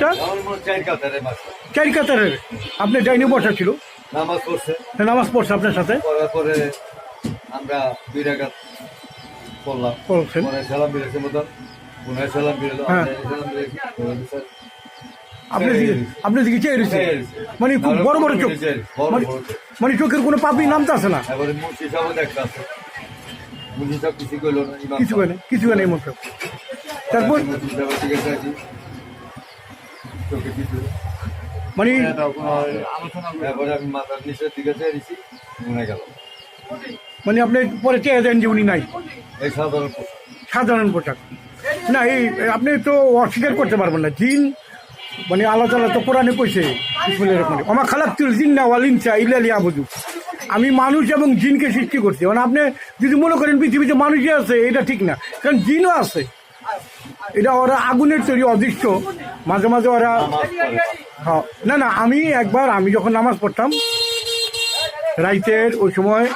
চার কাতারের আপনি ডাইনি বসা ছিল, নামাজ পড়ছে, নামাজ পড়ছে আপনার সাথে, পড়ার পরে আমরা 2 রাকাত পড়লাম, পড়ছেন। পরে সালাম বেরোছে মতন, পুনরায় সালাম বেরোলো, হ্যাঁ। সালাম বেরোছে, আপনি দিকে চেয়ে রয়েছে, মানে খুব বড় বড় চোখ, মানে চোখের কোনো পাপড়ি নামতে আসে না, এবারে মুন্সি সাহেব দেখতে আছে, মুন্সি সাহেব কিছু কইলো না, ইমাম কিছু হয় না, কিছু হয় না এই মতো। তারপর মুন্সি সাহেবের দিকে চাইছি, চোখে কিছু, মানে এরপরে আমি মাথার নিচের দিকে চাইছি, মনে গেল মানে আপনি পরে চেয়ে দেন যে উনি নাই, এই সাধারণ পোশাক। সাধারণ পোশাক না। এই আপনি তো অস্বীকার করতে পারবেন না, জিন মানে আল্লাহ তাআলা তো কোরআনে কইছে, আমার খালাকতুল জিন্না ওয়াল ইনসা ইল্লা লিয়াবুদুন, আমি মানুষ এবং জিনকে সৃষ্টি করছি। মানে আপনি যদি মনে করেন পৃথিবীতে মানুষই আছে, এটা ঠিক না, কারণ জিনও আছে, এটা ওরা আগুনের তৈরি অদৃশ্য, মাঝে মাঝে ওরা। হ্যাঁ, না না, আমি একবার আমি যখন নামাজ পড়তাম রাইতের, ওই সময়